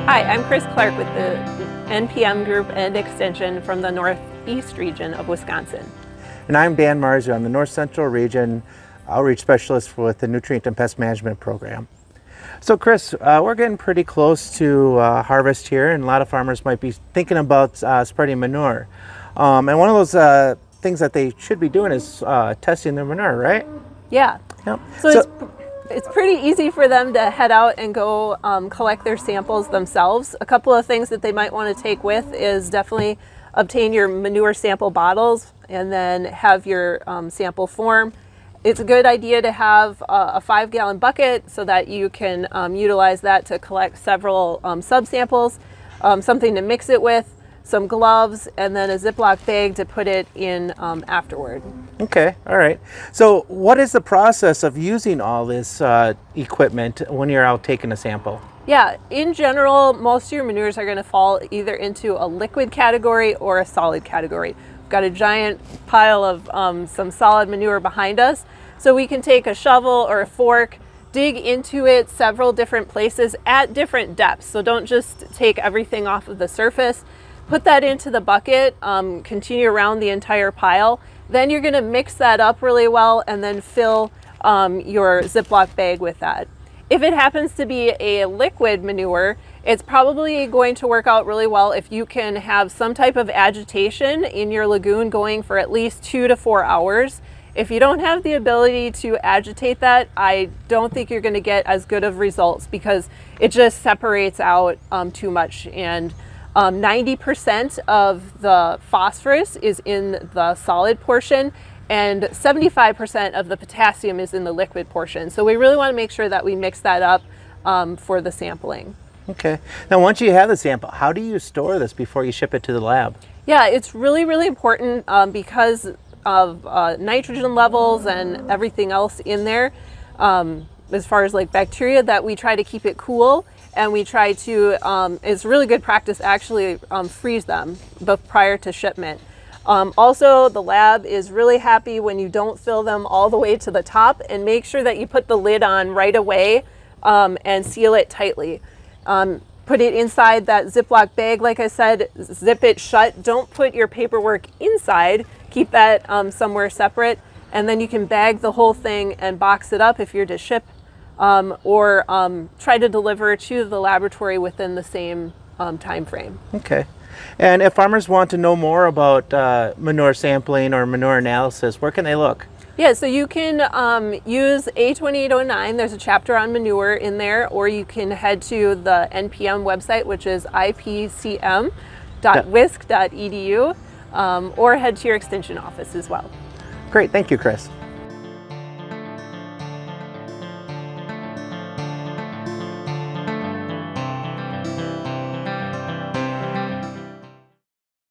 Hi, I'm Chris Clark with the NPM Group and Extension from the Northeast region of Wisconsin. And I'm Dan Marzu. I'm the North Central Region Outreach Specialist with the Nutrient and Pest Management Program. So Chris, we're getting pretty close to harvest here, and a lot of farmers might be thinking about spreading manure. And one of those things that they should be doing is testing their manure, right? Yeah. Yep. So it's pretty easy for them to head out and go collect their samples themselves. A couple of things that they might want to take with is definitely obtain your manure sample bottles and then have your sample form. It's a good idea to have a 5-gallon bucket so that you can utilize that to collect several subsamples, something to mix it with, some gloves, and then a Ziploc bag to put it in afterward. Okay, all right. So what is the process of using all this equipment when you're out taking a sample? Yeah, in general, most of your manures are going to fall either into a liquid category or a solid category. We've got a giant pile of some solid manure behind us, so we can take a shovel or a fork, dig into it several different places at different depths. So don't just take everything off of the surface. Put that into the bucket, continue around the entire pile. Then you're gonna mix that up really well and then fill your Ziploc bag with that. If it happens to be a liquid manure, it's probably going to work out really well if you can have some type of agitation in your lagoon going for at least 2 to 4 hours. If you don't have the ability to agitate that, I don't think you're gonna get as good of results because it just separates out too much. And 90% of the phosphorus is in the solid portion and 75% of the potassium is in the liquid portion. So we really want to make sure that we mix that up for the sampling. Okay. Now once you have the sample, how do you store this before you ship it to the lab? Yeah, it's really, really important because of nitrogen levels and everything else in there, as far as like bacteria, that we try to keep it cool. And we try to, it's really good practice actually freeze them prior to shipment. Also, the lab is really happy when you don't fill them all the way to the top, and make sure that you put the lid on right away and seal it tightly. Put it inside that Ziploc bag, like I said, zip it shut. Don't put your paperwork inside, keep that somewhere separate, and then you can bag the whole thing and box it up if you're to ship. Or try to deliver to the laboratory within the same time frame. Okay. And if farmers want to know more about manure sampling or manure analysis, where can they look? Yeah, so you can use A2809. There's a chapter on manure in there, or you can head to the NPM website, which is ipcm.wisc.edu, or head to your extension office as well. Great. Thank you, Chris.